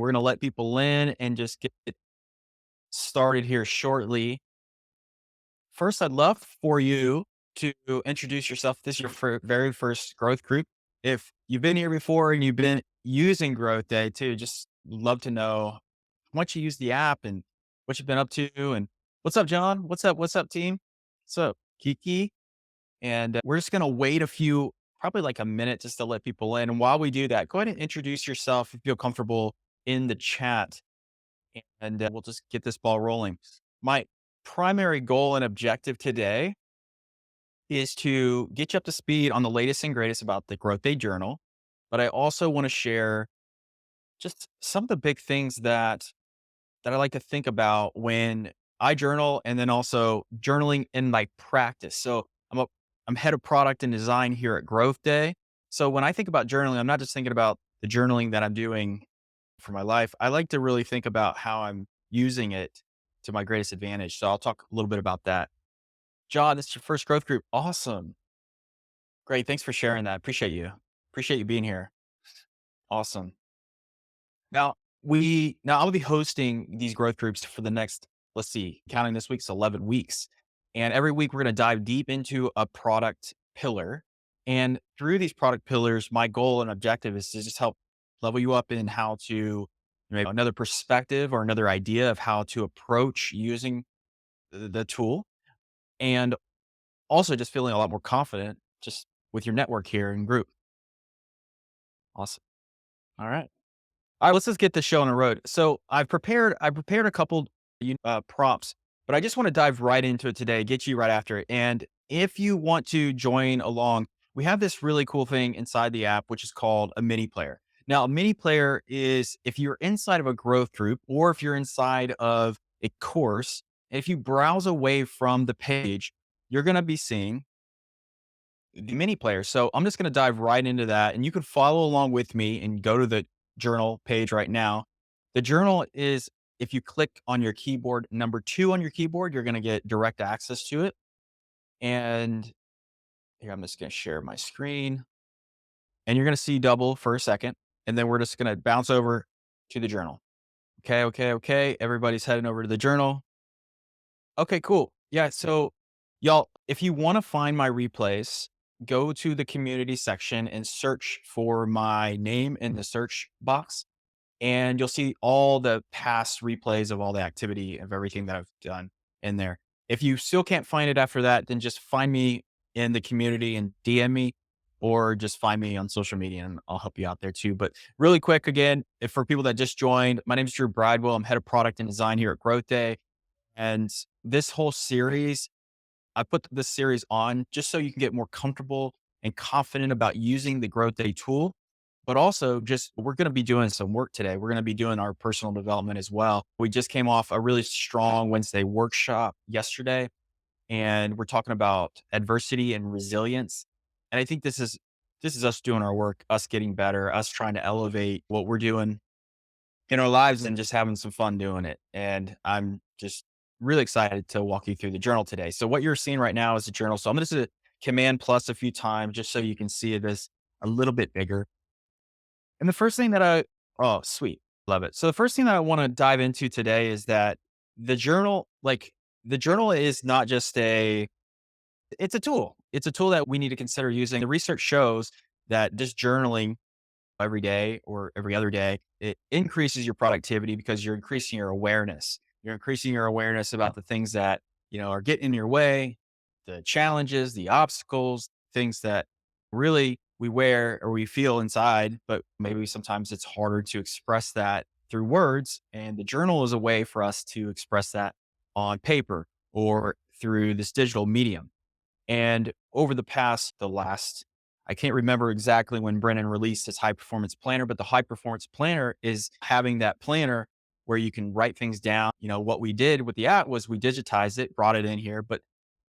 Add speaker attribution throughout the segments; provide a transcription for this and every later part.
Speaker 1: We're going to let people in and just get started here shortly. First, I'd love for you to introduce yourself. This is your very first growth group. If you've been here before and you've been using Growth Day too, just love to know how much you use the app and what you've been up to. And what's up, John? What's up? What's up, team? What's up, Kiki? And we're just going to wait probably like a minute just to let people in. And while we do that, go ahead and introduce yourself if you feel comfortable in the chat and we'll just get this ball rolling. My primary goal and objective today is to get you up to speed on the latest and greatest about the Growth Day Journal. But I also want to share just some of the big things that I like to think about when I journal, and then also journaling in my practice. So I'm head of product and design here at Growth Day. So when I think about journaling, I'm not just thinking about the journaling that I'm doing for my life. I like to really think about how I'm using it to my greatest advantage. So I'll talk a little bit about that. John, this is your first growth group. Awesome. Great. Thanks for sharing that. Appreciate you. Appreciate you being here. Awesome. Now I'll be hosting these growth groups for the next, let's see, counting this week's 11 weeks. And every week we're going to dive deep into a product pillar. And through these product pillars, my goal and objective is to just help level you up in how to maybe another perspective or another idea of how to approach using the tool. And also just feeling a lot more confident just with your network here and group. Awesome. All right. All right, let's just get the show on the road. So I prepared a couple prompts, but I just want to dive right into it today, get you right after it. And if you want to join along, we have this really cool thing inside the app, which is called a mini player. Now, a mini player is if you're inside of a growth group or if you're inside of a course, if you browse away from the page, you're going to be seeing the mini player. So I'm just going to dive right into that and you can follow along with me and go to the journal page right now. The journal is if you click on your keyboard, number 2 on your keyboard, you're going to get direct access to it. And here, I'm just going to share my screen and you're going to see double for a second. And then we're just going to bounce over to the journal. Okay. Okay. Okay. Everybody's heading over to the journal. Okay, cool. Yeah. So, y'all, if you want to find my replays, go to the community section and search for my name in the search box. And you'll see all the past replays of all the activity of everything that I've done in there. If you still can't find it after that, then just find me in the community and DM me or just find me on social media and I'll help you out there too. But really quick, again, if for people that just joined, my name is Drew Bridewell. I'm head of product and design here at Growth Day. And this whole series, I put this series on just so you can get more comfortable and confident about using the Growth Day tool. But also, just we're going to be doing some work today. We're going to be doing our personal development as well. We just came off a really strong Wednesday workshop yesterday, and we're talking about adversity and resilience. And I think this is us doing our work, us getting better, us trying to elevate what we're doing in our lives and just having some fun doing it. And I'm just really excited to walk you through the journal today. So what you're seeing right now is the journal. So I'm going to command plus a few times just so you can see it as a little bit bigger. And the first thing that oh, sweet. Love it. So the first thing that I want to dive into today is that the journal, like the journal is not just it's a tool. It's a tool that we need to consider using. The research shows that just journaling every day or every other day, it increases your productivity because you're increasing your awareness. You're increasing your awareness about the things that, are getting in your way, the challenges, the obstacles, things that really we wear or we feel inside, but maybe sometimes it's harder to express that through words. And the journal is a way for us to express that on paper or through this digital medium. And over the last, I can't remember exactly when Brennan released his high performance planner, but the high performance planner is having that planner where you can write things down. What we did with the app was we digitized it, brought it in here, but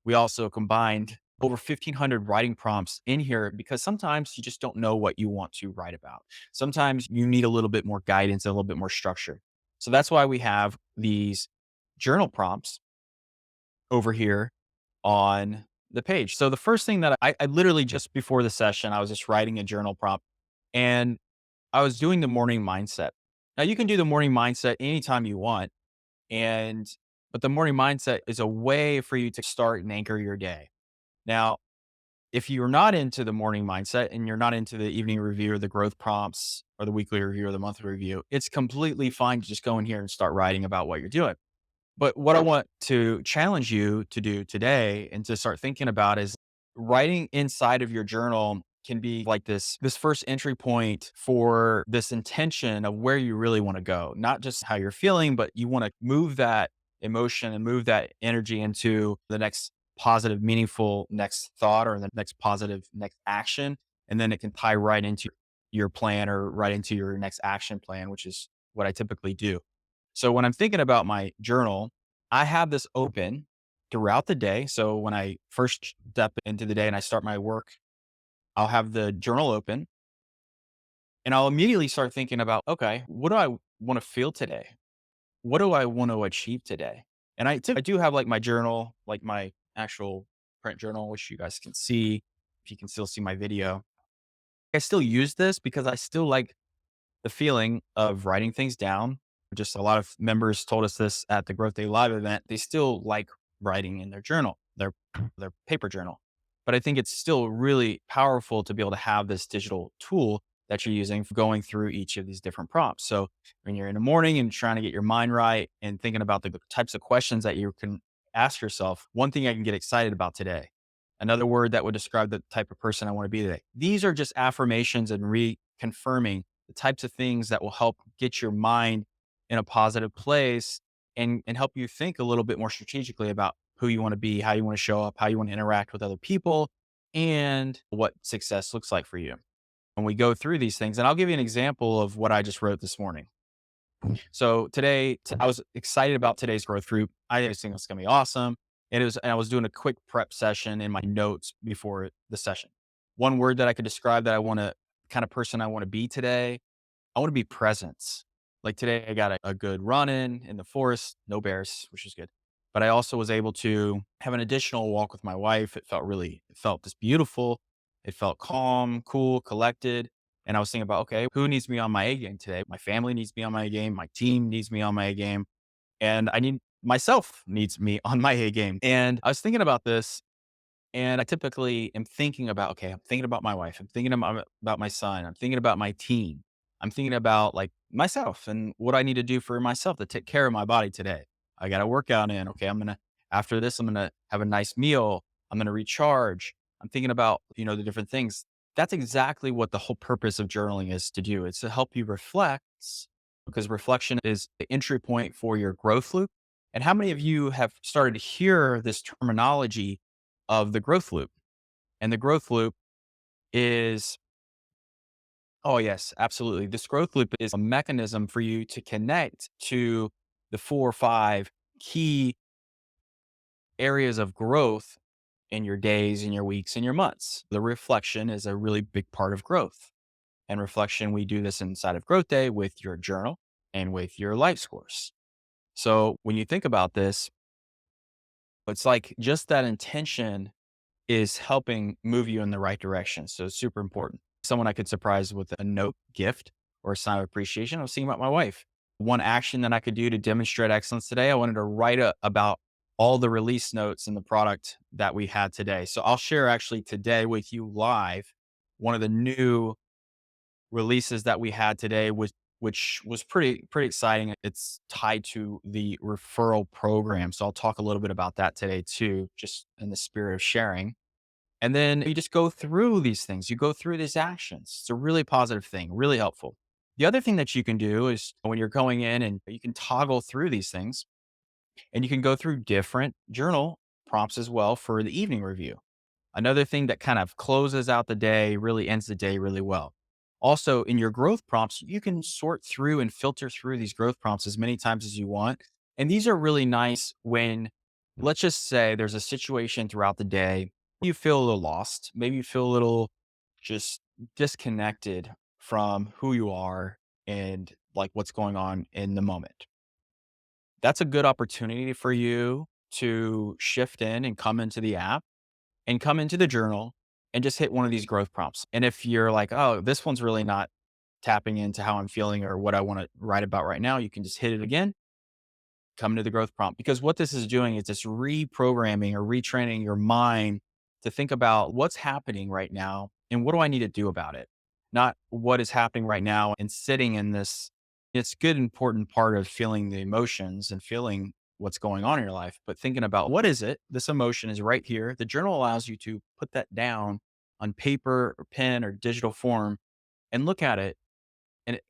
Speaker 1: we also combined over 1,500 writing prompts in here because sometimes you just don't know what you want to write about. Sometimes you need a little bit more guidance, a little bit more structure. So that's why we have these journal prompts over here on the page. So the first thing that I literally just before the session, I was just writing a journal prompt and I was doing the morning mindset. Now you can do the morning mindset anytime you want. And, but the morning mindset is a way for you to start and anchor your day. Now, if you're not into the morning mindset and you're not into the evening review or the growth prompts or the weekly review or the monthly review, it's completely fine to just go in here and start writing about what you're doing. But what I want to challenge you to do today and to start thinking about is writing inside of your journal can be like this first entry point for this intention of where you really want to go. Not just how you're feeling, but you want to move that emotion and move that energy into the next positive, meaningful next thought or the next positive next action. And then it can tie right into your plan or right into your next action plan, which is what I typically do. So when I'm thinking about my journal, I have this open throughout the day. So when I first step into the day and I start my work, I'll have the journal open and I'll immediately start thinking about, okay, what do I want to feel today? What do I want to achieve today? And I do have like my journal, like my actual print journal, which you guys can see if you can still see my video. I still use this because I still like the feeling of writing things down. Just a lot of members told us this at the Growth Day Live event. They still like writing in their journal, their paper journal. But I think it's still really powerful to be able to have this digital tool that you're using for going through each of these different prompts. So when you're in the morning and trying to get your mind right and thinking about the types of questions that you can ask yourself, one thing I can get excited about today, another word that would describe the type of person I want to be today. These are just affirmations and reconfirming the types of things that will help get your mind in a positive place and help you think a little bit more strategically about who you want to be, how you want to show up, how you want to interact with other people, and what success looks like for you. When we go through these things, and I'll give you an example of what I just wrote this morning. So today, I was excited about today's growth group. I just think it's going to be awesome. And I was doing a quick prep session in my notes before the session. One word that I could describe that I want to kind of person I want to be today, I want to be presence. Like today, I got a good run in the forest, no bears, which is good. But I also was able to have an additional walk with my wife. It felt just beautiful. It felt calm, cool, collected. And I was thinking about, okay, who needs me on my A game today? My family needs me on my A game. My team needs me on my A game. And myself needs me on my A game. And I was thinking about this and I typically am thinking about, okay, I'm thinking about my wife. I'm thinking about my son. I'm thinking about my team. I'm thinking about like myself and what I need to do for myself to take care of my body today. I got a workout in. Okay. After this, I'm going to have a nice meal. I'm going to recharge. I'm thinking about, the different things. That's exactly what the whole purpose of journaling is to do. It's to help you reflect because reflection is the entry point for your growth loop. And how many of you have started to hear this terminology of the growth loop? And the growth loop is, oh, yes, absolutely. This growth loop is a mechanism for you to connect to the 4 or 5 key areas of growth in your days, in your weeks, in your months. The reflection is a really big part of growth. And reflection, we do this inside of Growth Day with your journal and with your life scores. So when you think about this, it's like just that intention is helping move you in the right direction. So it's super important. Someone I could surprise with a note, gift, or a sign of appreciation. I was thinking about my wife. One action that I could do to demonstrate excellence today, I wanted to write about all the release notes in the product that we had today. So I'll share actually today with you live one of the new releases that we had today, which was pretty exciting. It's tied to the referral program. So I'll talk a little bit about that today too, just in the spirit of sharing. And then you just go through these things. You go through these actions. It's a really positive thing, really helpful. The other thing that you can do is when you're going in and you can toggle through these things and you can go through different journal prompts as well for the evening review. Another thing that kind of closes out the day, really ends the day really well. Also, in your growth prompts, you can sort through and filter through these growth prompts as many times as you want. And these are really nice when, let's just say, there's a situation throughout the day, you feel a little lost. Maybe you feel a little just disconnected from who you are and like what's going on in the moment. That's a good opportunity for you to shift in and come into the app and come into the journal and just hit one of these growth prompts. And if you're like, oh, this one's really not tapping into how I'm feeling or what I want to write about right now, you can just hit it again, come to the growth prompt. Because what this is doing is just reprogramming or retraining your mind to think about what's happening right now and what do I need to do about it? Not what is happening right now and sitting in this. It's good, important part of feeling the emotions and feeling what's going on in your life, but thinking about what is it? This emotion is right here. The journal allows you to put that down on paper or pen or digital form and look at it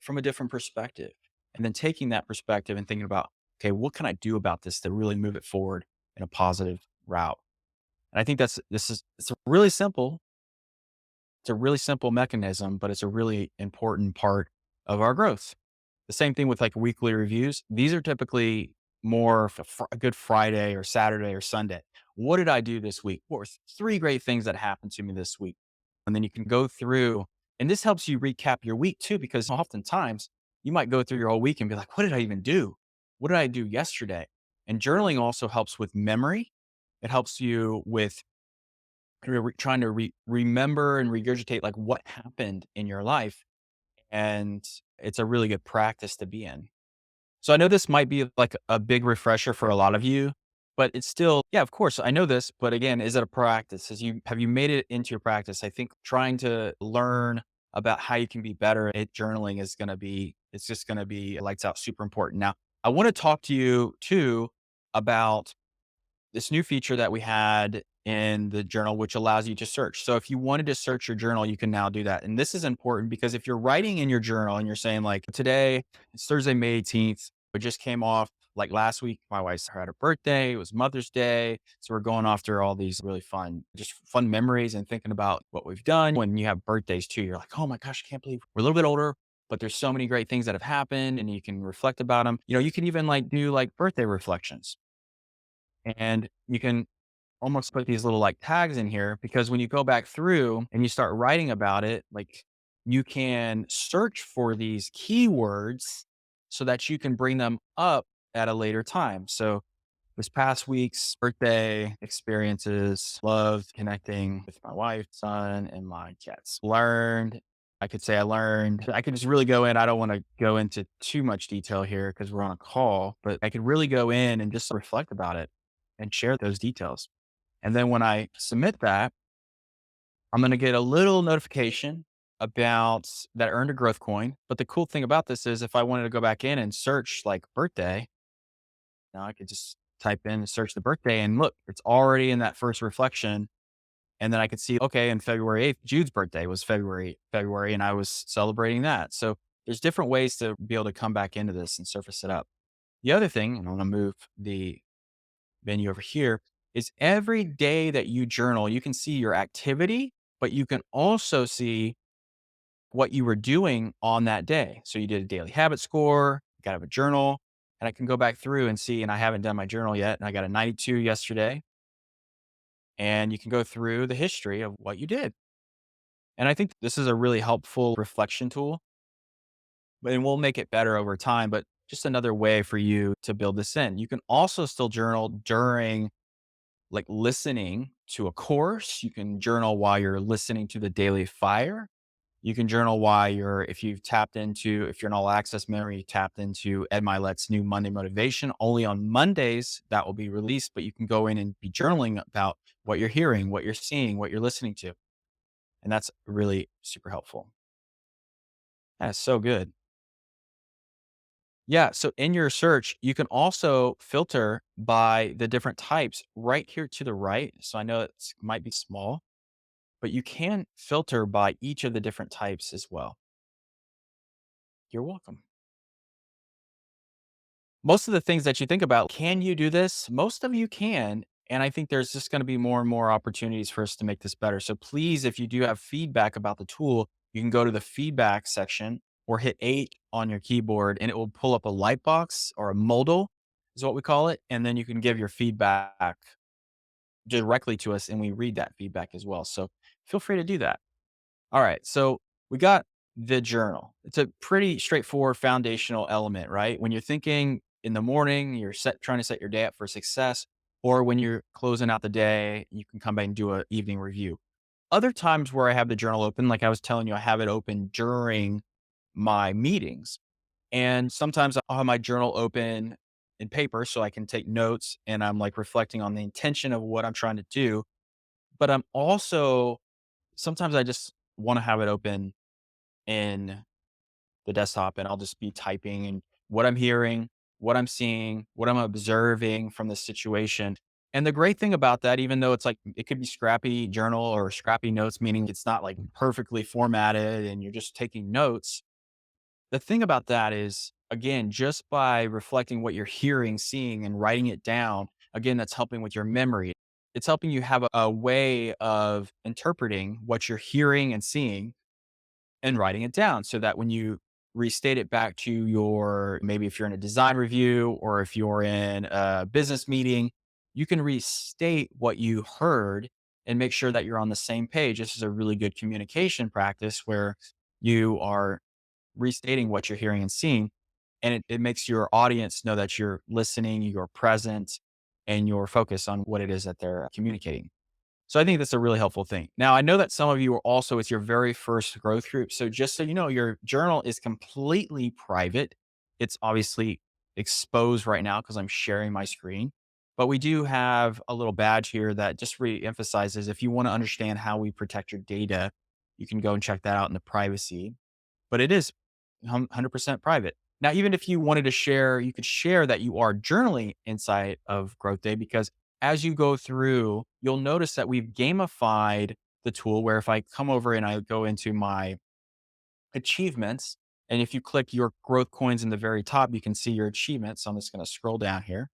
Speaker 1: from a different perspective. And then taking that perspective and thinking about, okay, what can I do about this to really move it forward in a positive route? And I think it's a really simple, it's a really simple mechanism, but it's a really important part of our growth. The same thing with like weekly reviews. These are typically more a good Friday or Saturday or Sunday. What did I do this week? What were three great things that happened to me this week? And then you can go through, and this helps you recap your week too, because oftentimes you might go through your whole week and be like, what did I even do? What did I do yesterday? And journaling also helps with memory. It helps you with trying to remember and regurgitate like what happened in your life. And it's a really good practice to be in. So I know this might be like a big refresher for a lot of you, but it's still, yeah, of course, I know this, but again, is it a practice? Have you made it into your practice? I think trying to learn about how you can be better at journaling is going to be, it's just going to be lights out, super important. Now, I want to talk to you too about this new feature that we had in the journal, which allows you to search. So if you wanted to search your journal, you can now do that. And this is important because if you're writing in your journal and you're saying like today, it's Thursday, May 18th, it just came off like last week, my wife had her birthday. It was Mother's Day. So we're going after all these really fun, just fun memories and thinking about what we've done. When you have birthdays too, you're like, oh my gosh, I can't believe we're a little bit older, but there's so many great things that have happened and you can reflect about them. You can even like do like birthday reflections and you can almost put these little like tags in here because when you go back through and you start writing about it, like you can search for these keywords so that you can bring them up at a later time. So this past week's birthday experiences, loved connecting with my wife, son, and my cats. I could just really go in. I don't want to go into too much detail here because we're on a call, but I could really go in and just reflect about it and share those details. And then when I submit that, I'm going to get a little notification about that earned a growth coin. But the cool thing about this is if I wanted to go back in and search like birthday, now I could just type in and search the birthday and look, it's already in that first reflection. And then I could see, okay, in February 8th, Jude's birthday was February, and I was celebrating that. So there's different ways to be able to come back into this and surface it up. The other thing, and I'm going to move the menu over here, is every day that you journal, you can see your activity, but you can also see what you were doing on that day. So you did a daily habit score, you got to have a journal, and I can go back through and see, and I haven't done my journal yet, and I got a 92 yesterday, and you can go through the history of what you did. And I think this is a really helpful reflection tool, but it will make it better over time, but just another way for you to build this in. You can also still journal during like listening to a course. You can journal while you're listening to the Daily Fire. You can journal while if you're an all access member, you tapped into Ed Milet's new Monday motivation. Only on Mondays that will be released, but you can go in and be journaling about what you're hearing, what you're seeing, what you're listening to. And that's really super helpful. That's so good. Yeah. So in your search, you can also filter by the different types right here to the right. So I know it might be small, but you can filter by each of the different types as well. You're welcome. Most of the things that you think about, can you do this? Most of you can. And I think there's just going to be more and more opportunities for us to make this better. So please, if you do have feedback about the tool, you can go to the feedback section or hit 8 on your keyboard and it will pull up a light box or a modal is what we call it. And then you can give your feedback directly to us and we read that feedback as well. So feel free to do that. All right. So we got the journal. It's a pretty straightforward foundational element, right? When you're thinking in the morning, trying to set your day up for success, or when you're closing out the day, you can come back and do an evening review. Other times where I have the journal open, like I was telling you, I have it open during my meetings. And sometimes I'll have my journal open in paper so I can take notes and I'm like reflecting on the intention of what I'm trying to do. But I'm also sometimes I just want to have it open in the desktop and I'll just be typing and what I'm hearing, what I'm seeing, what I'm observing from the situation. And the great thing about that, even though it's like it could be scrappy journal or scrappy notes, meaning it's not like perfectly formatted and you're just taking notes. The thing about that is, again, just by reflecting what you're hearing, seeing, and writing it down, again, that's helping with your memory. It's helping you have a way of interpreting what you're hearing and seeing and writing it down so that when you restate it back to your maybe if you're in a design review or if you're in a business meeting, you can restate what you heard and make sure that you're on the same page. This is a really good communication practice where you are restating what you're hearing and seeing. And it makes your audience know that you're listening, you're present, and you're focused on what it is that they're communicating. So I think that's a really helpful thing. Now, I know that some of you are also it's your very first growth group. So just so you know, your journal is completely private. It's obviously exposed right now because I'm sharing my screen. But we do have a little badge here that just re-emphasizes if you want to understand how we protect your data, you can go and check that out in the privacy. But it is 100% private. Now, even if you wanted to share, you could share that you are journaling inside of Growth Day because as you go through, you'll notice that we've gamified the tool where if I come over and I go into my achievements, and if you click your growth coins in the very top, you can see your achievements. So I'm just going to scroll down here.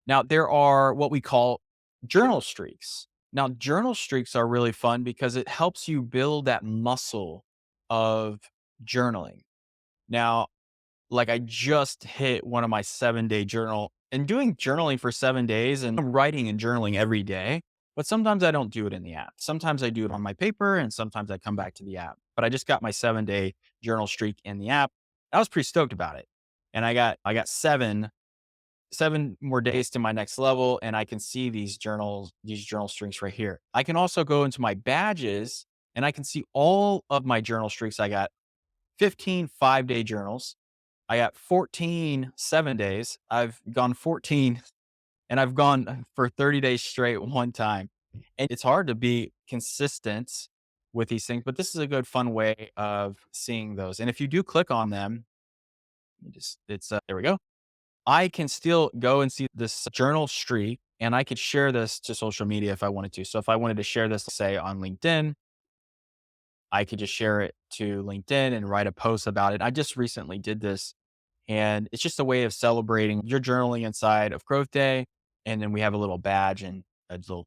Speaker 1: Now, there are what we call journal streaks. Now, journal streaks are really fun because it helps you build that muscle of journaling. Now, like I just hit one of my 7-day journal and doing journaling for 7 days and I'm writing and journaling every day, but sometimes I don't do it in the app. Sometimes I do it on my paper and sometimes I come back to the app. But I just got my 7-day journal streak in the app. I was pretty stoked about it. And I got 7 more days to my next level and I can see these journal streaks right here. I can also go into my badges and I can see all of my journal streaks. I got 15 5-day journals. I got 14 7 days. I've gone 14 and I've gone for 30 days straight one time. And it's hard to be consistent with these things, but this is a good fun way of seeing those. And if you do click on them, there we go. I can still go and see this journal streak and I could share this to social media if I wanted to. So if I wanted to share this, say on LinkedIn, I could just share it to LinkedIn and write a post about it. I just recently did this and it's just a way of celebrating your journaling inside of Growth Day. And then we have a little badge and a little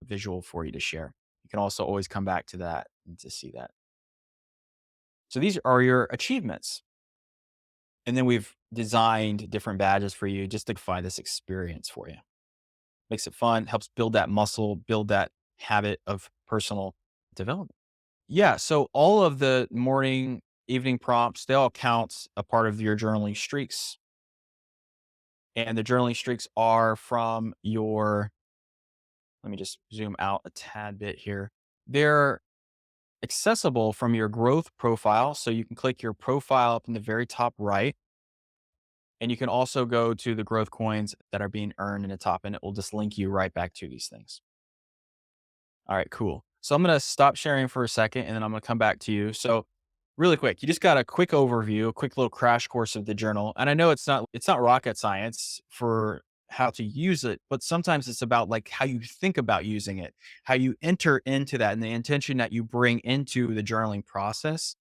Speaker 1: visual for you to share. You can also always come back to that and to see that. So these are your achievements. And then we've designed different badges for you just to find this experience for you. Makes it fun, helps build that muscle, build that habit of personal development. Yeah. So all of the morning, evening prompts, they all count a part of your journaling streaks. And the journaling streaks are from your, let me just zoom out a tad bit here. They're accessible from your growth profile. So you can click your profile up in the very top right. And you can also go to the growth coins that are being earned in the top, and it will just link you right back to these things. All right, cool. So I'm going to stop sharing for a second and then I'm going to come back to you. So really quick, you just got a quick overview, a quick little crash course of the journal. And I know it's not rocket science for how to use it, but sometimes it's about like how you think about using it, how you enter into that and the intention that you bring into the journaling process.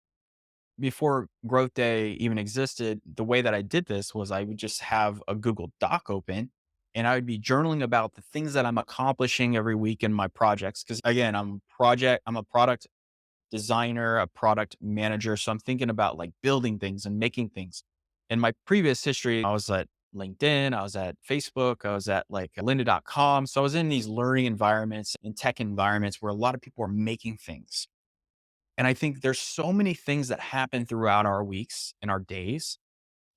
Speaker 1: Before Growth Day even existed, the way that I did this was I would just have a Google Doc open and I would be journaling about the things that I'm accomplishing every week in my projects. Cause again, I'm a product designer, a product manager. So I'm thinking about like building things and making things. In my previous history, I was at LinkedIn, I was at Facebook, I was at like lynda.com. So I was in these learning environments and tech environments where a lot of people are making things. And I think there's so many things that happen throughout our weeks and our days.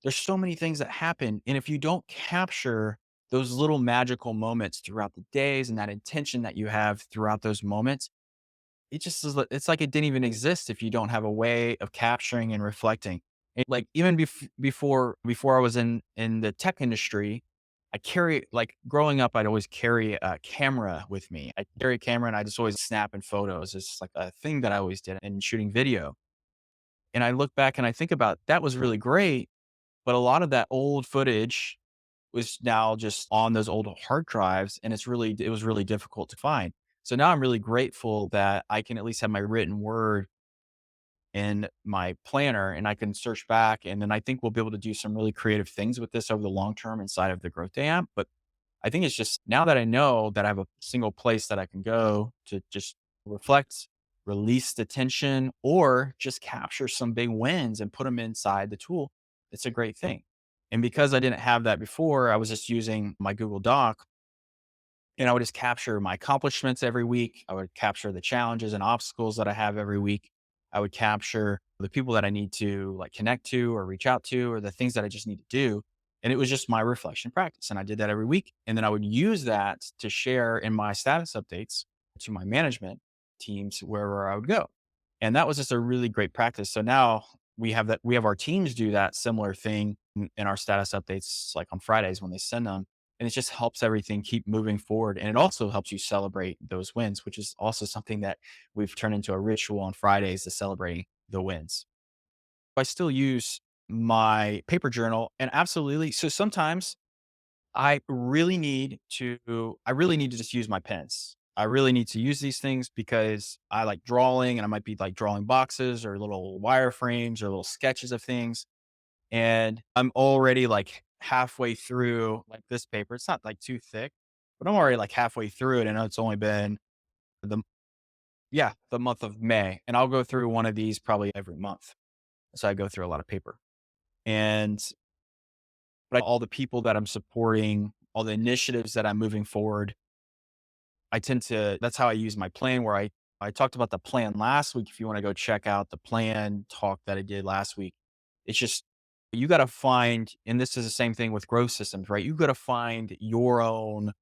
Speaker 1: There's so many things that happen. And if you don't capture those little magical moments throughout the days and that intention that you have throughout those moments, it just is, it's like it didn't even exist if you don't have a way of capturing and reflecting. And like even before I was in the tech industry, I carry like growing up, I'd always carry a camera with me. I carry a camera and I just always snapping photos. It's just like a thing that I always did in shooting video. And I look back and I think about that was really great, but a lot of that old footage was now just on those old hard drives, and it was really difficult to find. So now I'm really grateful that I can at least have my written word in my planner and I can search back, and then I think we'll be able to do some really creative things with this over the long term inside of the Growth Day app. But I think it's just now that I know that I have a single place that I can go to just reflect, release the tension, or just capture some big wins and put them inside the tool. It's a great thing. And because I didn't have that before, I was just using my Google Doc and I would just capture my accomplishments every week. I would capture the challenges and obstacles that I have every week. I would capture the people that I need to like connect to or reach out to or the things that I just need to do. And it was just my reflection practice. And I did that every week. And then I would use that to share in my status updates to my management teams wherever I would go. And that was just a really great practice. So now we have our teams do that similar thing in our status updates, like on Fridays when they send them, and it just helps everything keep moving forward. And it also helps you celebrate those wins, which is also something that we've turned into a ritual on Fridays to celebrating the wins. I still use my paper journal and absolutely. So sometimes I really need to just use my pens. I really need to use these things because I like drawing and I might be like drawing boxes or little wireframes or little sketches of things. And I'm already like halfway through like this paper. It's not like too thick, but I'm already like halfway through it. And it's only been the, the month of May. And I'll go through one of these probably every month. So I go through a lot of paper and but all the people that I'm supporting, all the initiatives that I'm moving forward, I tend to, that's how I use my plan where I talked about the plan last week. If you want to go check out the plan talk that I did last week, it's just, you got to find, and this is the same thing with growth systems, right? You got to find your own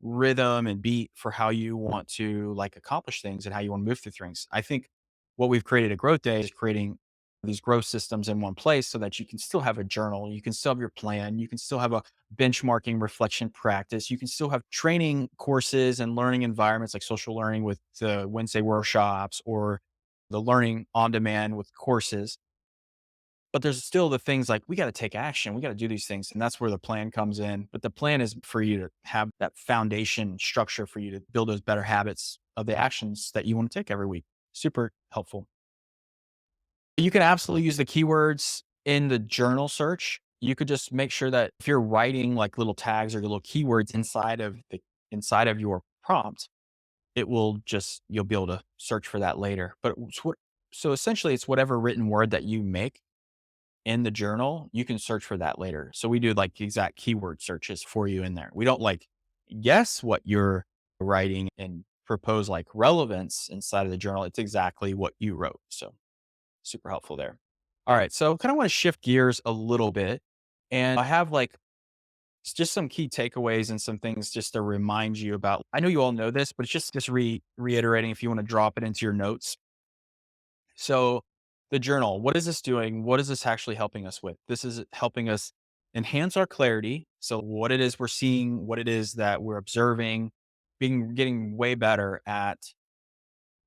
Speaker 1: rhythm and beat for how you want to like accomplish things and how you want to move through things. I think what we've created at Growth Day is creating these growth systems in one place so that you can still have a journal, you can still have your plan, you can still have a benchmarking reflection practice, you can still have training courses and learning environments like social learning with the Wednesday workshops or the learning on demand with courses, but there's still the things like we got to take action. We got to do these things. And that's where the plan comes in. But the plan is for you to have that foundation structure for you to build those better habits of the actions that you want to take every week. Super helpful. You can absolutely use the keywords in the journal search. You could just make sure that if you're writing like little tags or little keywords inside of your prompt, it will just, you'll be able to search for that later. So essentially it's whatever written word that you make in the journal, you can search for that later. So we do like exact keyword searches for you in there. We don't like guess what you're writing and propose like relevance inside of the journal. It's exactly what you wrote. So super helpful there. All right. So kind of want to shift gears a little bit. And I have like just some key takeaways and some things just to remind you about. I know you all know this, but it's just reiterating if you want to drop it into your notes. So the journal, what is this doing? What is this actually helping us with? This is helping us enhance our clarity. So what it is we're seeing, what it is that we're observing, getting way better at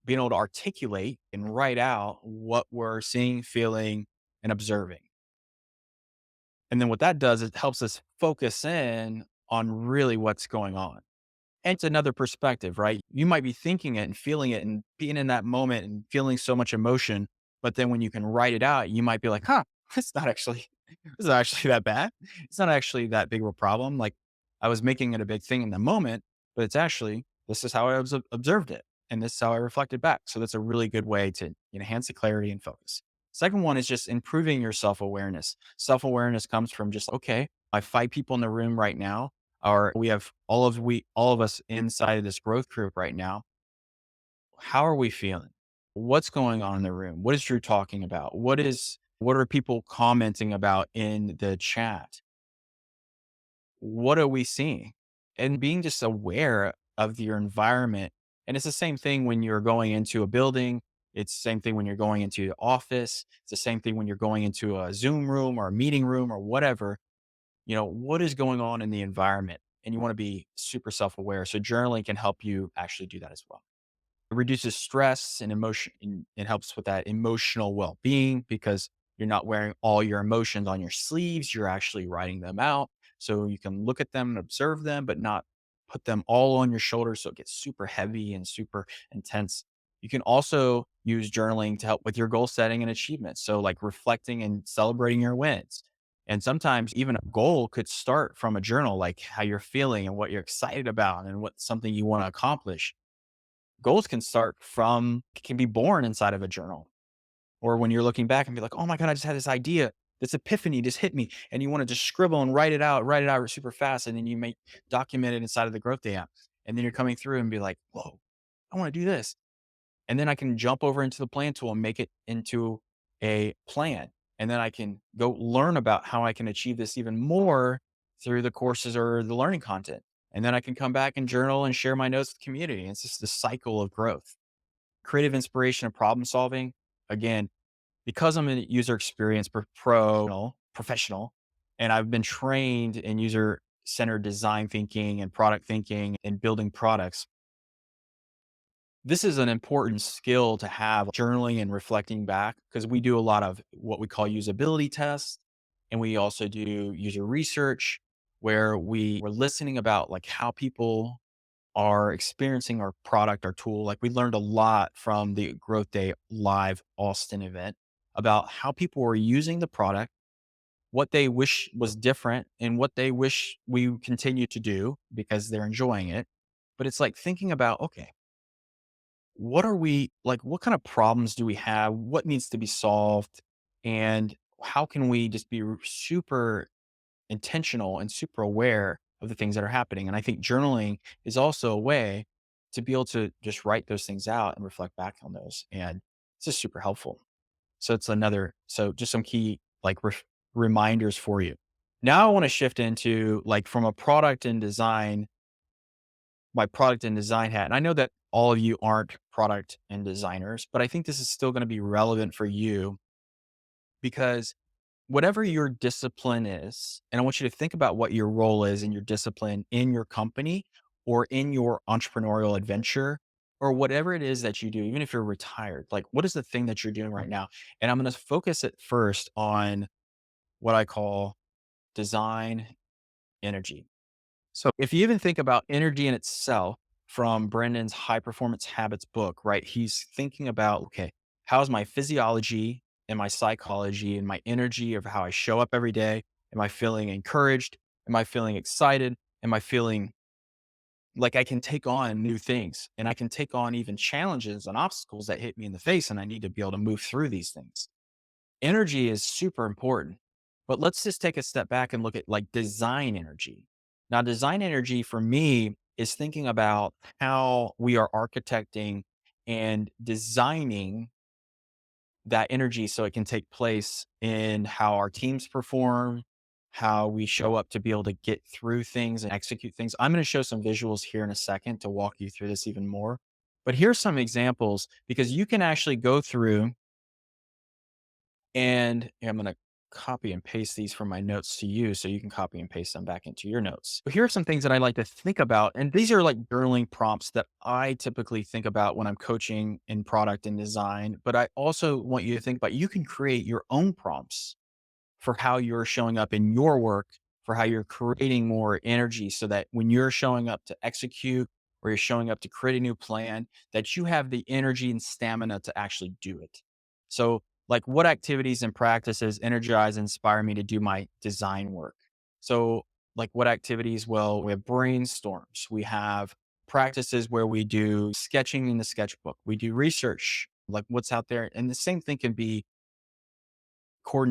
Speaker 1: being able to articulate and write out what we're seeing, feeling, and observing. And then what that does, it helps us focus in on really what's going on. And it's another perspective, right? You might be thinking it and feeling it and being in that moment and feeling so much emotion. But then when you can write it out, you might be like, huh, it's not actually, it's not actually that bad. It's not actually that big of a problem. Like I was making it a big thing in the moment, but it's actually, this is how I observed it. And this is how I reflected back. So that's a really good way to enhance the clarity and focus. Second one is just improving your self awareness. Self awareness comes from just, okay, I have 5 people in the room right now, or we have all of us inside of this growth group right now. How are we feeling? What's going on in the room? What is Drew talking about? What are people commenting about in the chat? What are we seeing? And being just aware of your environment And it's the same thing when you're going into a building. It's the same thing when you're going into the office. It's the same thing when you're going into a Zoom room or a meeting room or whatever. What is going on in the environment? And you want to be super self aware. So journaling can help you actually do that as well. It reduces stress and emotion. And it helps with that emotional well being because you're not wearing all your emotions on your sleeves. You're actually writing them out so you can look at them and observe them, but not put them all on your shoulders. So it gets super heavy and super intense. You can also use journaling to help with your goal setting and achievements. So, like reflecting and celebrating your wins. And sometimes even a goal could start from a journal, like how you're feeling and what you're excited about and what something you want to accomplish. Goals can be born inside of a journal, or when you're looking back and be like, "Oh my god, I just had this idea. This epiphany just hit me." And you wanna just scribble and write it out super fast, and then you may document it inside of the Growth Day app. And then you're coming through and be like, "Whoa, I wanna do this." And then I can jump over into the plan tool and make it into a plan. And then I can go learn about how I can achieve this even more through the courses or the learning content. And then I can come back and journal and share my notes with the community. It's just the cycle of growth. Creative inspiration and problem solving. Again, because I'm a user experience professional, and I've been trained in user centered design thinking and product thinking and building products, this is an important skill to have, journaling and reflecting back, because we do a lot of what we call usability tests. And we also do user research where we're listening about like how people are experiencing our product, our tool. Like we learned a lot from the Growth Day Live Austin event about how people were using the product, what they wish was different, and what they wish we continue to do because they're enjoying it. But it's like thinking about, okay, what are we like? What kind of problems do we have? What needs to be solved? And how can we just be super intentional and super aware of the things that are happening? And I think journaling is also a way to be able to just write those things out and reflect back on those. And it's just super helpful. So just some key reminders for you. Now I want to shift into like from a product and design, my product and design hat. And I know that all of you aren't product and designers, but I think this is still going to be relevant for you because whatever your discipline is, and I want you to think about what your role is in your discipline in your company or in your entrepreneurial adventure or whatever it is that you do, even if you're retired, like what is the thing that you're doing right now? And I'm going to focus it first on what I call design energy. So if you even think about energy in itself from Brendan's High Performance Habits book, right? He's thinking about, okay, how's my physiology and my psychology and my energy of how I show up every day? Am I feeling encouraged? Am I feeling excited? Am I feeling like I can take on new things and I can take on even challenges and obstacles that hit me in the face and I need to be able to move through these things? Energy is super important. But let's just take a step back and look at like design energy. Now, design energy for me is thinking about how we are architecting and designing that energy so it can take place in how our teams perform, how we show up to be able to get through things and execute things. I'm going to show some visuals here in a second to walk you through this even more. But here's some examples because you can actually go through and I'm going to copy and paste these from my notes to you so you can copy and paste them back into your notes. But here are some things that I like to think about. And these are like journaling prompts that I typically think about when I'm coaching in product and design. But I also want you to think about you can create your own prompts for how you're showing up in your work, for how you're creating more energy so that when you're showing up to execute or you're showing up to create a new plan, that you have the energy and stamina to actually do it. So, like, what activities and practices energize and inspire me to do my design work? So, like, what activities? Well, we have brainstorms, we have practices where we do sketching in the sketchbook, we do research, like what's out there. And the same thing can be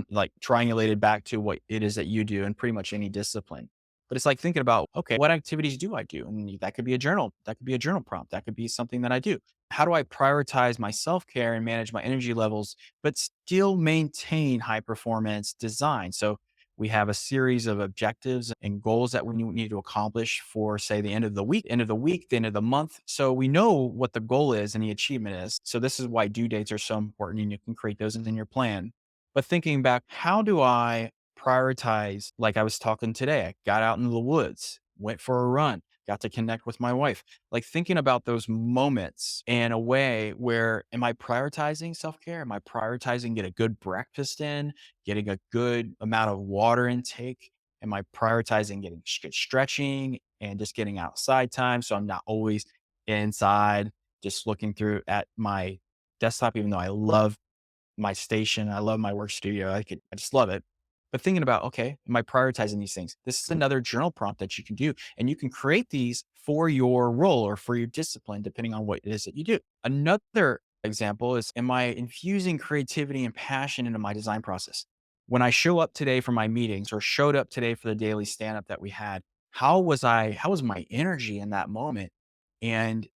Speaker 1: like triangulated back to what it is that you do in pretty much any discipline. But it's like thinking about, okay, what activities do I do? And that could be a journal. That could be a journal prompt. That could be something that I do. How do I prioritize my self care and manage my energy levels, but still maintain high performance design? So We have a series of objectives and goals that we need to accomplish for, say, the end of the week, the end of the month. So we know what the goal is and the achievement is. So this is why due dates are so important, and you can create those in your plan. But thinking back, how do I prioritize? Like I was talking today, I got out into the woods, went for a run, got to connect with my wife. Like thinking about those moments in a way where, am I prioritizing self care? Am I prioritizing get a good breakfast in, getting a good amount of water intake? Am I prioritizing getting good stretching and just getting outside time so I'm not always inside just looking through at my desktop, even though I love my station. I love my work studio. I just love it. But thinking about, okay, am I prioritizing these things? This is another journal prompt that you can do. And you can create these for your role or for your discipline, depending on what it is that you do. Another example is, am I infusing creativity and passion into my design process? When I show up today for my meetings or showed up today for the daily stand up that we had, how was my energy in that moment? And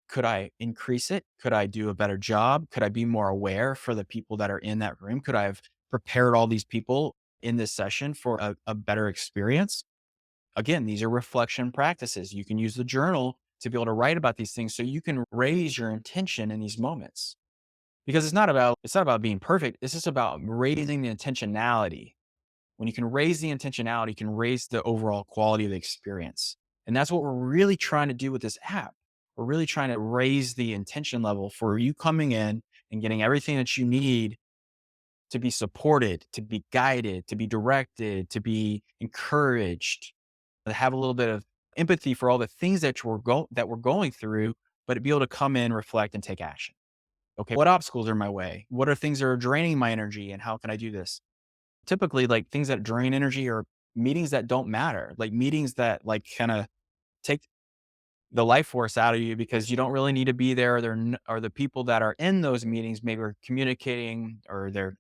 Speaker 1: could I increase it? Could I do a better job? Could I be more aware for the people that are in that room? Could I have prepared all these people in this session for a better experience? Again, these are reflection practices. You can use the journal to be able to write about these things so you can raise your intention in these moments. Because it's not about being perfect. It's just about raising the intentionality. When you can raise the intentionality, you can raise the overall quality of the experience. And that's what we're really trying to do with this app. We're really trying to raise the intention level for you coming in and getting everything that you need to be supported, to be guided, to be directed, to be encouraged, to have a little bit of empathy for all the things that we're going through, but to be able to come in, reflect, and take action. Okay, what obstacles are in my way? What are things that are draining my energy, and how can I do this? Typically, like, things that drain energy are meetings that don't matter, like meetings that, like, kinda take the life force out of you because you don't really need to be there. Or the people that are in those meetings maybe are communicating, or they're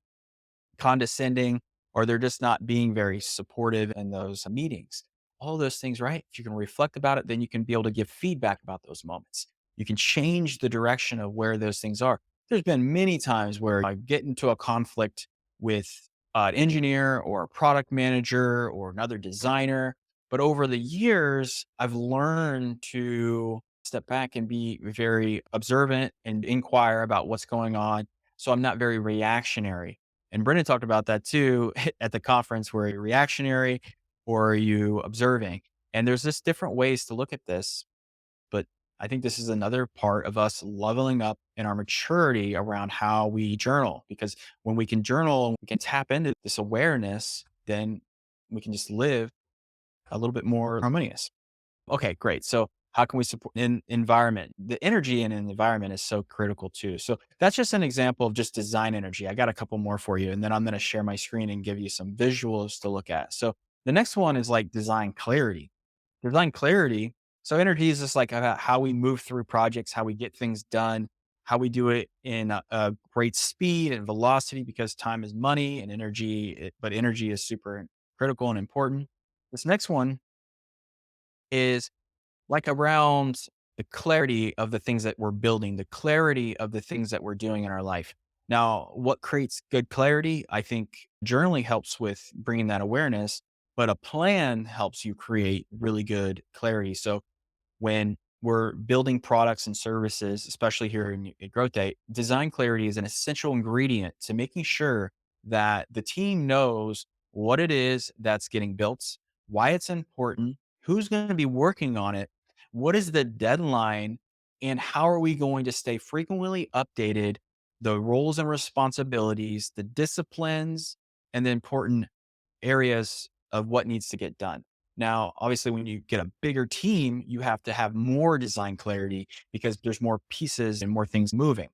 Speaker 1: condescending, or they're just not being very supportive in those meetings. All those things, right? If you can reflect about it, then you can be able to give feedback about those moments. You can change the direction of where those things are. There's been many times where I get into a conflict with an engineer or a product manager or another designer. But over the years, I've learned to step back and be very observant and inquire about what's going on. So I'm not very reactionary. And Brendan talked about that too at the conference, where you're reactionary or are you observing? And there's just different ways to look at this. But I think this is another part of us leveling up in our maturity around how we journal. Because when we can journal, we can tap into this awareness, then we can just live a little bit more harmonious. Okay, great. So how can we support in environment? The energy in an environment is so critical too. So that's just an example of just design energy. I got a couple more for you, and then I'm going to share my screen and give you some visuals to look at. So the next one is like design clarity. Design clarity. So energy is just like about how we move through projects, how we get things done, how we do it in a great speed and velocity, because time is money and but energy is super critical and important. This next one is like around the clarity of the things that we're building, the clarity of the things that we're doing in our life. Now, what creates good clarity? I think journaling helps with bringing that awareness, but a plan helps you create really good clarity. So when we're building products and services, especially here in Growth Day, design clarity is an essential ingredient to making sure that the team knows what it is that's getting built, why it's important, who's going to be working on it, what is the deadline, and how are we going to stay frequently updated, the roles and responsibilities, the disciplines, and the important areas of what needs to get done. Now, obviously, when you get a bigger team, you have to have more design clarity because there's more pieces and more things moving.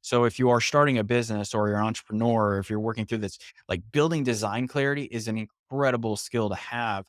Speaker 1: So if you are starting a business or you're an entrepreneur, or if you're working through this, like, building design clarity is an incredible skill to have,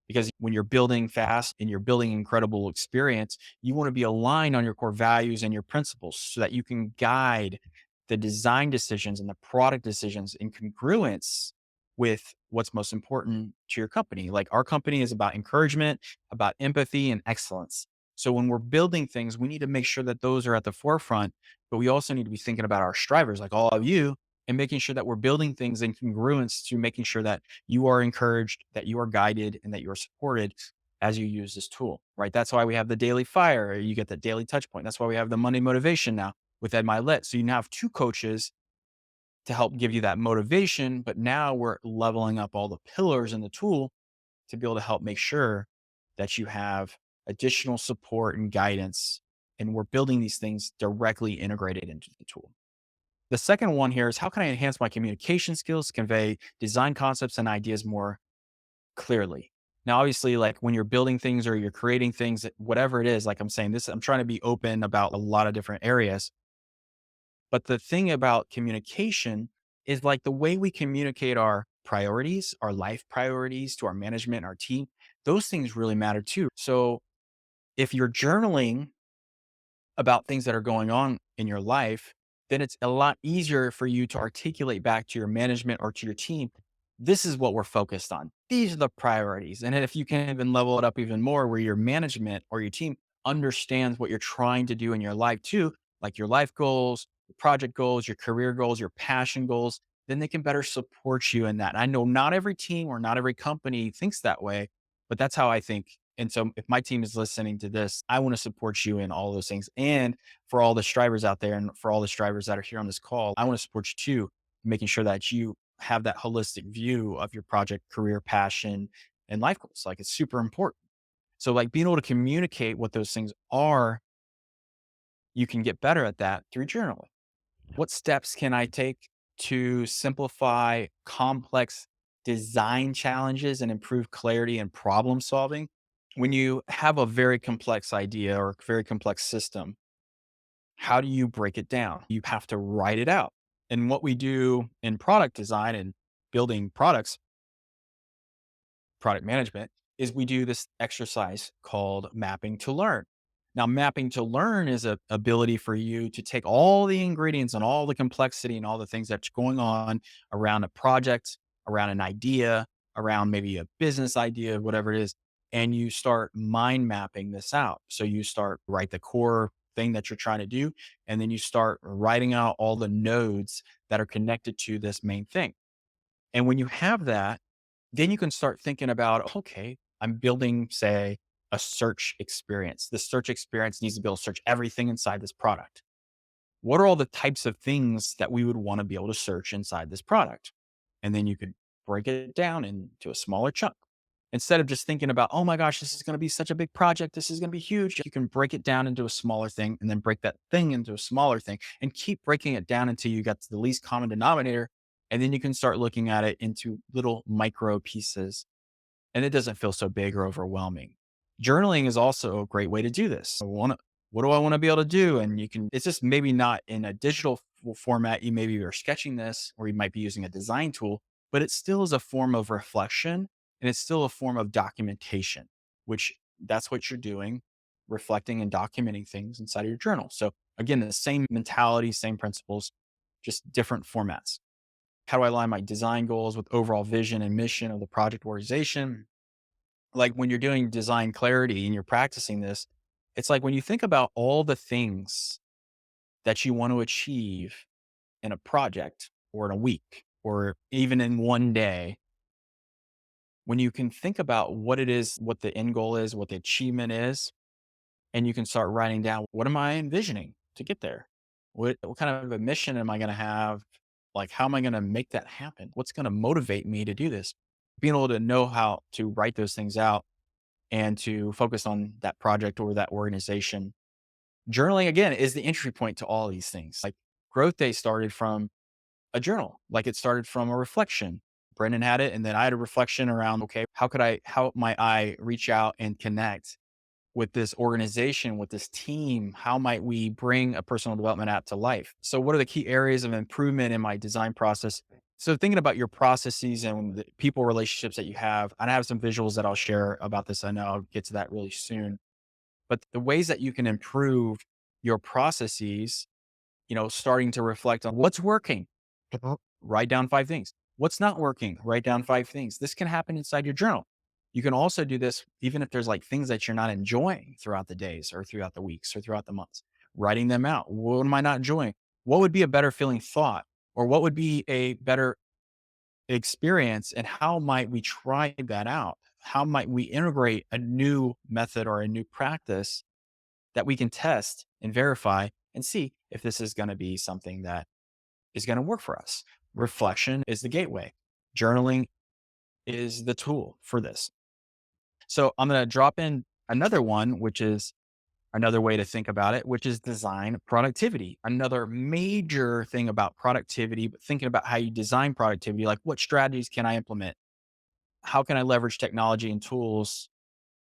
Speaker 1: because when you're building fast and you're building incredible experience, you want to be aligned on your core values and your principles so that you can guide the design decisions and the product decisions in congruence with what's most important to your company. Like, our company is about encouragement, about empathy, and excellence. So when we're building things, we need to make sure that those are at the forefront, but we also need to be thinking about our strivers, like all of you, and making sure that we're building things in congruence to making sure that you are encouraged, that you are guided, and that you are supported as you use this tool, right? That's why we have the daily fire. You get the daily touch point. That's why we have the Monday motivation now with Ed Milet. So you now have two coaches to help give you that motivation, but now we're leveling up all the pillars in the tool to be able to help make sure that you have additional support and guidance. And we're building these things directly integrated into the tool. The second one here is how can I enhance my communication skills to convey design concepts and ideas more clearly? Now, obviously, like when you're building things or you're creating things, whatever it is, like I'm saying, this, I'm trying to be open about a lot of different areas. But the thing about communication is like the way we communicate our priorities, our life priorities to our management, our team, those things really matter too. So if you're journaling about things that are going on in your life, then it's a lot easier for you to articulate back to your management or to your team. This is what we're focused on. These are the priorities. And if you can even level it up even more, where your management or your team understands what you're trying to do in your life too, like your life goals, your project goals, your career goals, your passion goals, then they can better support you in that. And I know not every team or not every company thinks that way, but that's how I think. And so if my team is listening to this, I want to support you in all those things. And for all the strivers out there and for all the strivers that are here on this call, I want to support you too, making sure that you have that holistic view of your project, career, passion, and life goals. Like it's super important. So like being able to communicate what those things are, you can get better at that through journaling. What steps can I take to simplify complex design challenges and improve clarity and problem solving? When you have a very complex idea or very complex system, how do you break it down? You have to write it out. And what we do in product design and building products, product management, is we do this exercise called mapping to learn. Now, mapping to learn is a ability for you to take all the ingredients and all the complexity and all the things that's going on around a project, around an idea, around maybe a business idea, whatever it is, and you start mind mapping this out. So you start write the core thing that you're trying to do, and then you start writing out all the nodes that are connected to this main thing. And when you have that, then you can start thinking about, okay, I'm building, say, a search experience. The search experience needs to be able to search everything inside this product. What are all the types of things that we would want to be able to search inside this product? And then you could break it down into a smaller chunk. Instead of just thinking about, oh my gosh, this is going to be such a big project. This is going to be huge. You can break it down into a smaller thing and then break that thing into a smaller thing and keep breaking it down until you get to the least common denominator. And then you can start looking at it into little micro pieces and it doesn't feel so big or overwhelming. Journaling is also a great way to do this. What do I want to be able to do? And you can, it's just maybe not in a digital format. You maybe are sketching this or you might be using a design tool, but it still is a form of reflection and it's still a form of documentation, which that's what you're doing, reflecting and documenting things inside of your journal. So again, the same mentality, same principles, just different formats. How do I align my design goals with overall vision and mission of the project organization? Like when you're doing design clarity and you're practicing this, it's like when you think about all the things that you want to achieve in a project or in a week or even in one day, when you can think about what it is, what the end goal is, what the achievement is, and you can start writing down what am I envisioning to get there? What kind of a mission am I going to have? Like, how am I going to make that happen? What's going to motivate me to do this? Being able to know how to write those things out and to focus on that project or that organization. Journaling, again, is the entry point to all these things. Like, Growth Day started from a journal, like it started from a reflection. Brendan had it, and then I had a reflection around, okay, how might I reach out and connect with this organization, with this team? How might we bring a personal development app to life? So, what are the key areas of improvement in my design process? So, thinking about your processes and the people relationships that you have, and I have some visuals that I'll share about this. I know I'll get to that really soon. But the ways that you can improve your processes, starting to reflect on what's working, write down 5 things. What's not working, write down 5 things. This can happen inside your journal. You can also do this even if there's like things that you're not enjoying throughout the days or throughout the weeks or throughout the months, writing them out. What am I not enjoying? What would be a better feeling thought? Or what would be a better experience and how might we try that out? How might we integrate a new method or a new practice that we can test and verify and see if this is going to be something that is going to work for us? Reflection is the gateway. Journaling is the tool for this. So I'm going to drop in another one, which is another way to think about it, which is design productivity. Another major thing about productivity, but thinking about how you design productivity, like what strategies can I implement? How can I leverage technology and tools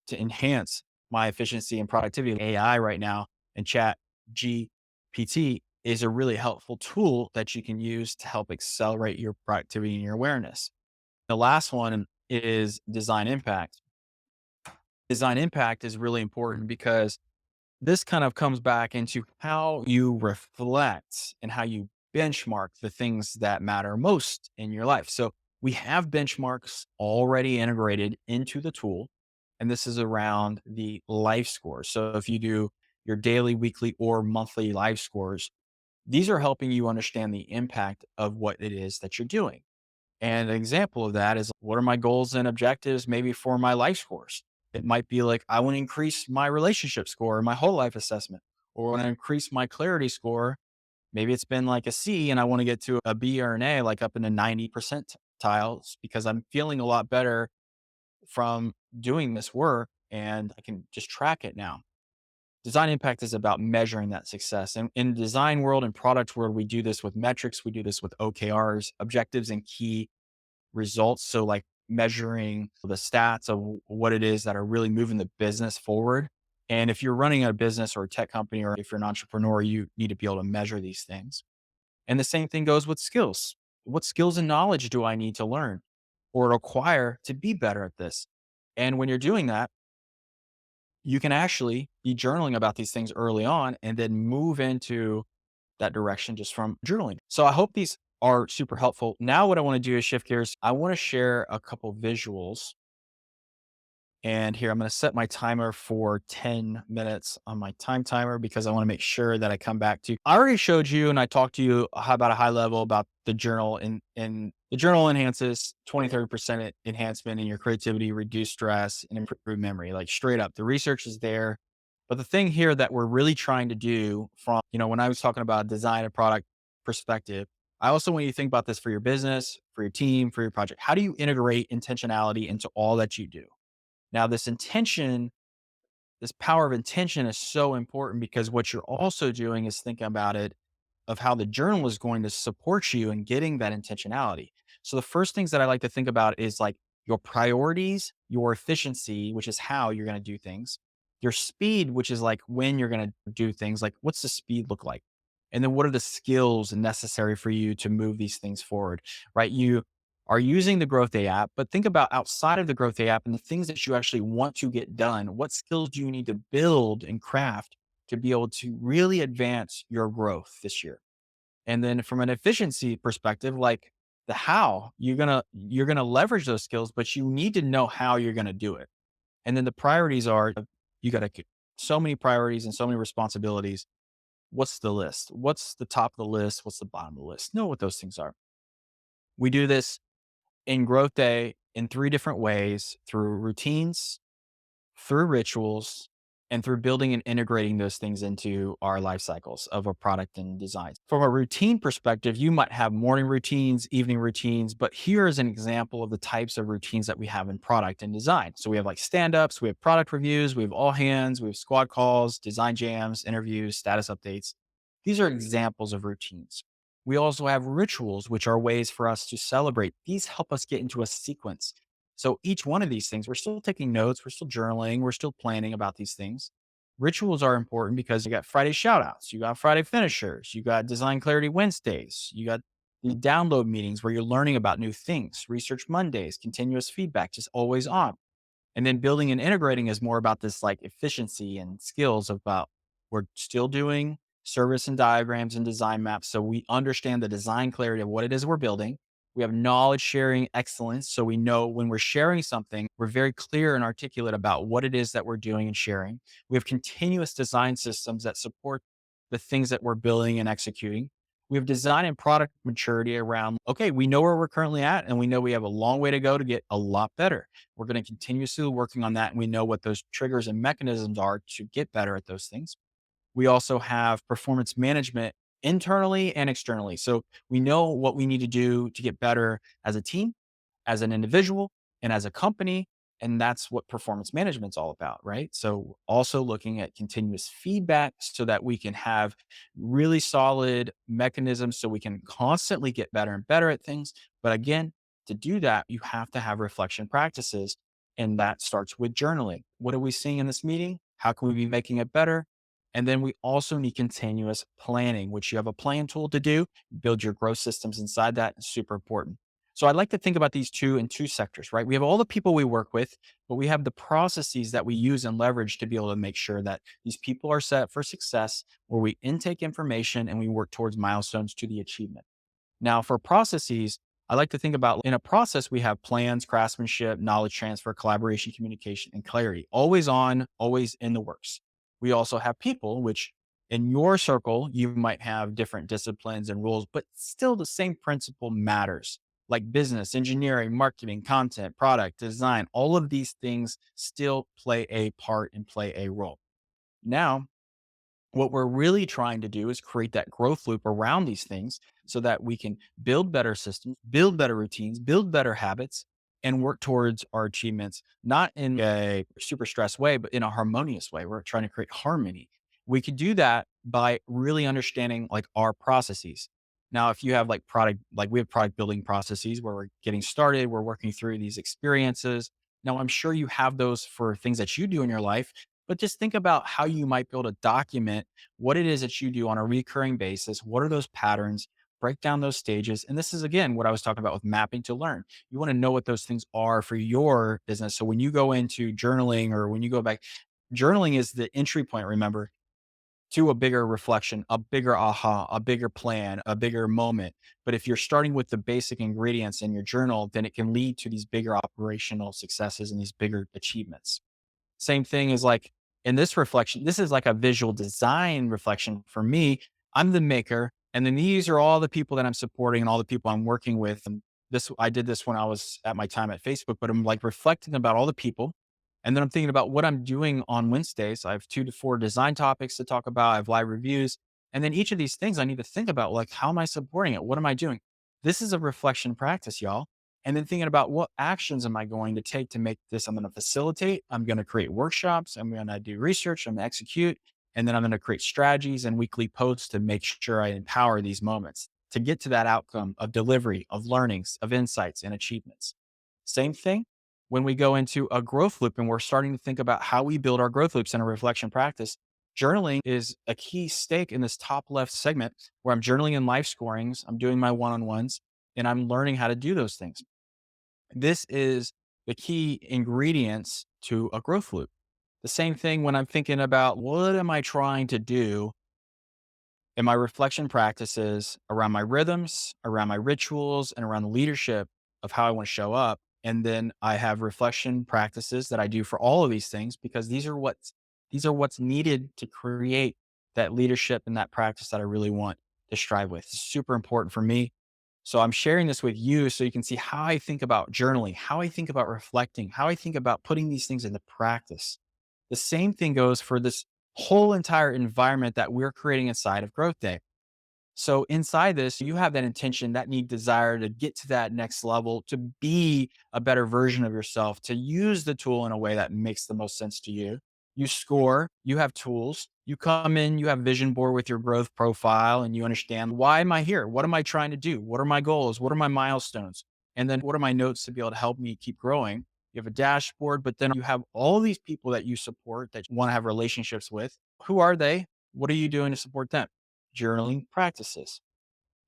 Speaker 1: to enhance my efficiency and productivity? AI right now and chat GPT is a really helpful tool that you can use to help accelerate your productivity and your awareness. The last one is design impact. Design impact is really important because this kind of comes back into how you reflect and how you benchmark the things that matter most in your life. So we have benchmarks already integrated into the tool, and this is around the life scores. So if you do your daily, weekly, or monthly life scores, these are helping you understand the impact of what it is that you're doing. And an example of that is what are my goals and objectives maybe for my life scores? It might be like, I want to increase my relationship score, my whole life assessment, or I want to increase my clarity score. Maybe it's been like a C and I want to get to a B or an A, like up in the 90 percentiles because I'm feeling a lot better from doing this work and I can just track it now. Design impact is about measuring that success. And in design world and product world, we do this with metrics. We do this with OKRs, objectives and key results. So like measuring the stats of what it is that are really moving the business forward. And if you're running a business or a tech company, or if you're an entrepreneur, you need to be able to measure these things. And the same thing goes with skills. What skills and knowledge do I need to learn or acquire to be better at this? And when you're doing that, you can actually be journaling about these things early on and then move into that direction just from journaling. So I hope these are super helpful. Now, what I want to do is shift gears. I want to share a couple visuals. And here I'm going to set my timer for 10 minutes on my time timer because I want to make sure that I come back to. I already showed you and I talked to you about a high level about the journal and the journal enhances 20, 30% enhancement in your creativity, reduce stress and improve memory. Like straight up, the research is there. But the thing here that we're really trying to do from, when I was talking about design and product perspective, I also want you to think about this for your business, for your team, for your project. How do you integrate intentionality into all that you do? Now, this intention, this power of intention is so important because what you're also doing is thinking about it of how the journal is going to support you in getting that intentionality. So the first things that I like to think about is like your priorities, your efficiency, which is how you're going to do things, your speed, which is like when you're going to do things, like what's the speed look like? And then what are the skills necessary for you to move these things forward, right? You are using the Growth Day app, but think about outside of the Growth Day app and the things that you actually want to get done. What skills do you need to build and craft to be able to really advance your growth this year? And then from an efficiency perspective, like the how, you're gonna leverage those skills, but you need to know how you're gonna do it. And then the priorities are you gotta so many priorities and so many responsibilities. What's the list? What's the top of the list? What's the bottom of the list? Know what those things are. We do this in Growth Day in three different ways: through routines, through rituals, and through building and integrating those things into our life cycles of a product and design. From a routine perspective, you might have morning routines, evening routines, but here is an example of the types of routines that we have in product and design. So we have like stand-ups, we have product reviews, we have all hands, we have squad calls, design jams, interviews, status updates. These are examples of routines. We also have rituals, which are ways for us to celebrate. These help us get into a sequence. So each one of these things, we're still taking notes, we're still journaling, we're still planning about these things. Rituals are important because you got Friday shout outs, you got Friday finishers, you got Design Clarity Wednesdays, you got the download meetings where you're learning about new things, Research Mondays, continuous feedback, just always on. And then building and integrating is more about this like efficiency and skills about we're still doing service and diagrams and design maps. So we understand the design clarity of what it is we're building. We have knowledge sharing excellence. So we know when we're sharing something, we're very clear and articulate about what it is that we're doing and sharing. We have continuous design systems that support the things that we're building and executing. We have design and product maturity around, okay, we know where we're currently at and we know we have a long way to go to get a lot better. We're going to continuously working on that. And we know what those triggers and mechanisms are to get better at those things. We also have performance management internally and externally. So we know what we need to do to get better as a team, as an individual, and as a company. And that's what performance management's all about, right? So also looking at continuous feedback so that we can have really solid mechanisms so we can constantly get better and better at things. But again, to do that, you have to have reflection practices. And that starts with journaling. What are we seeing in this meeting? How can we be making it better? And then we also need continuous planning, which you have a plan tool to do, build your growth systems inside that. It's super important. So I'd like to think about these two in two sectors, right? We have all the people we work with, but we have the processes that we use and leverage to be able to make sure that these people are set for success, where we intake information and we work towards milestones to the achievement. Now, for processes, I like to think about in a process, we have plans, craftsmanship, knowledge transfer, collaboration, communication, and clarity, always on, always in the works. We also have people, which in your circle, you might have different disciplines and rules, but still the same principle matters. Like business, engineering, marketing, content, product, design, all of these things still play a part and play a role. Now, what we're really trying to do is create that growth loop around these things so that we can build better systems, build better routines, build better habits, and work towards our achievements, not in a super stressed way, but in a harmonious way. We're trying to create harmony. We could do that by really understanding like our processes. Now, if you have like product, like we have product building processes where we're getting started, we're working through these experiences. Now, I'm sure you have those for things that you do in your life, but just think about how you might be able to document what it is that you do on a recurring basis. What are those patterns? Break down those stages. And this is again what I was talking about with mapping to learn. You want to know what those things are for your business. So when you go into journaling or when you go back, journaling is the entry point, remember, to a bigger reflection, a bigger aha, a bigger plan, a bigger moment. But if you're starting with the basic ingredients in your journal, then it can lead to these bigger operational successes and these bigger achievements. Same thing as like in this reflection, this is like a visual design reflection for me. I'm the maker. And then these are all the people that I'm supporting and all the people I'm working with. And this, I did this when I was at my time at Facebook, but I'm like reflecting about all the people. And then I'm thinking about what I'm doing on Wednesdays. I have 2 to 4 design topics to talk about. I have live reviews. And then each of these things I need to think about, like, how am I supporting it? What am I doing? This is a reflection practice, y'all. And then thinking about what actions am I going to take to make this? I'm going to facilitate. I'm going to create workshops. I'm going to do research. I'm going to execute. And then I'm going to create strategies and weekly posts to make sure I empower these moments to get to that outcome of delivery, of learnings, of insights and achievements. Same thing when we go into a growth loop and we're starting to think about how we build our growth loops in a reflection practice. Journaling is a key stake in this top left segment where I'm journaling in life scorings. I'm doing my one on ones and I'm learning how to do those things. This is the key ingredients to a growth loop. The same thing when I'm thinking about what am I trying to do in my reflection practices around my rhythms, around my rituals, and around the leadership of how I want to show up. And then I have reflection practices that I do for all of these things because these are what's needed to create that leadership and that practice that I really want to strive with. It's super important for me. So I'm sharing this with you so you can see how I think about journaling, how I think about reflecting, how I think about putting these things into practice. The same thing goes for this whole entire environment that we're creating inside of Growth Day. So inside this, you have that intention, that need, desire to get to that next level, to be a better version of yourself, to use the tool in a way that makes the most sense to you. You score, you have tools, you come in, you have vision board with your growth profile and you understand, why am I here? What am I trying to do? What are my goals? What are my milestones? And then what are my notes to be able to help me keep growing? You have a dashboard, but then you have all these people that you support that you want to have relationships with. Who are they? What are you doing to support them? Journaling practices.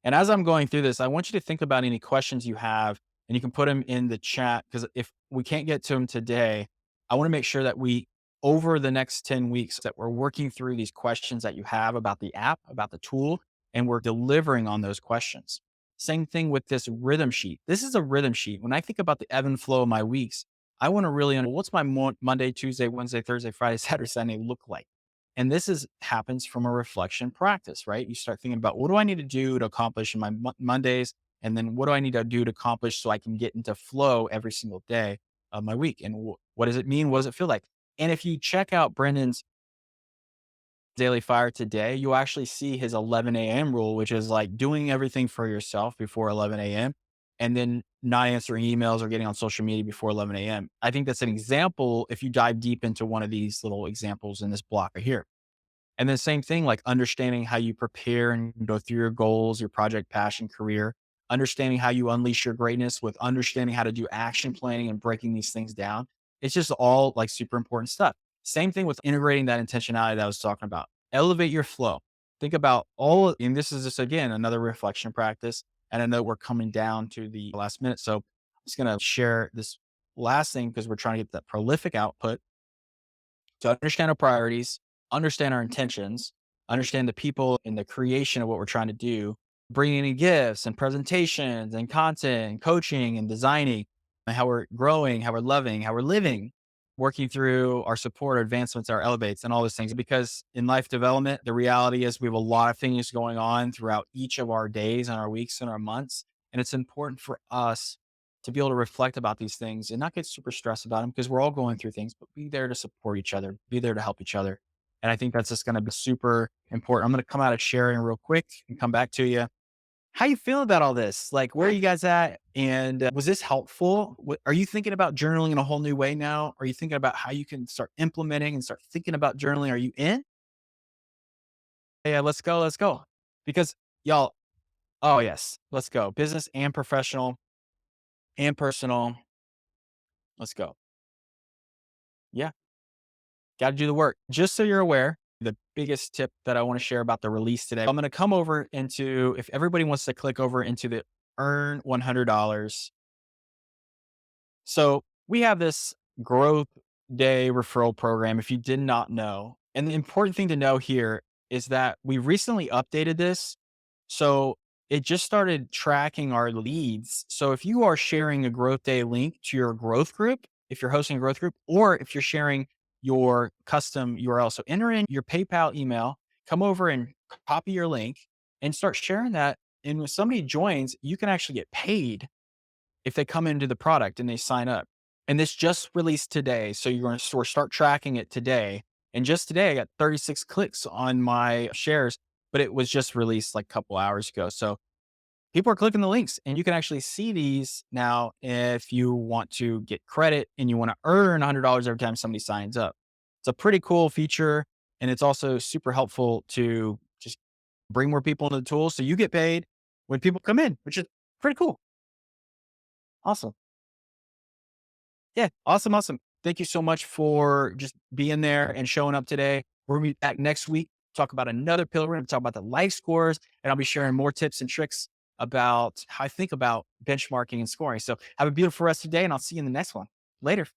Speaker 1: And as I'm going through this, I want you to think about any questions you have and you can put them in the chat because if we can't get to them today, I want to make sure that we, over the next 10 weeks, that we're working through these questions that you have about the app, about the tool, and we're delivering on those questions. Same thing with this rhythm sheet. This is a rhythm sheet. When I think about the ebb and flow of my weeks, I want to really know what's my Monday, Tuesday, Wednesday, Thursday, Friday, Saturday, Sunday look like. And this is happens from a reflection practice, right? You start thinking about what do I need to do to accomplish in my Mondays? And then what do I need to do to accomplish so I can get into flow every single day of my week? And what does it mean? What does it feel like? And if you check out Brendan's Daily Fire today, you'll actually see his 11 a.m. rule, which is like doing everything for yourself before 11 a.m. and then not answering emails or getting on social media before 11 a.m. I think that's an example if you dive deep into one of these little examples in this block right here. And then same thing, like understanding how you prepare and go through your goals, your project, passion, career, understanding how you unleash your greatness with understanding how to do action planning and breaking these things down. It's just all like super important stuff. Same thing with integrating that intentionality that I was talking about. Elevate your flow. Think about and this is just again another reflection practice. And I know we're coming down to the last minute. So I'm just going to share this last thing because we're trying to get that prolific output to understand our priorities, understand our intentions, understand the people and the creation of what we're trying to do, bringing in gifts and presentations and content and coaching and designing, and how we're growing, how we're loving, how we're living, working through our support, our advancements, our elevates, and all those things. Because in life development, the reality is we have a lot of things going on throughout each of our days and our weeks and our months. And it's important for us to be able to reflect about these things and not get super stressed about them because we're all going through things, but be there to support each other, be there to help each other. And I think that's just going to be super important. I'm going to come out of sharing real quick and come back to you. How you feeling about all this? Like, where are you guys at? And was this helpful? Are you thinking about journaling in a whole new way now? Are you thinking about how you can start implementing and start thinking about journaling? Are you in? Yeah, let's go. Let's go. Because y'all, oh, yes, let's go. Business and professional and personal. Let's go. Yeah. Got to do the work. Just so you're aware, the biggest tip that I want to share about the release today, I'm going to come over into, if everybody wants to click over into the earn $100. So we have this growth day referral program. If you did not know, and the important thing to know here is that we recently updated this. So it just started tracking our leads. So if you are sharing a growth day link to your growth group, if you're hosting a growth group, or if you're sharing your custom URL, so enter in your PayPal email, come over and copy your link and start sharing that. And when somebody joins, you can actually get paid if they come into the product and they sign up. And this just released today. So you're going to start tracking it today. And just today, I got 36 clicks on my shares, but it was just released like a couple hours ago. So people are clicking the links and you can actually see these now if you want to get credit and you want to earn $100 every time somebody signs up. It's a pretty cool feature. And it's also super helpful to just bring more people into the tool. So you get paid when people come in, which is pretty cool. Awesome. Yeah. Awesome. Awesome. Thank you so much for just being there and showing up today. We're going to be back next week, talk about another pillar. We're going to talk about the life scores, and I'll be sharing more tips and tricks about how I think about benchmarking and scoring. So have a beautiful rest of the day, and I'll see you in the next one. Later.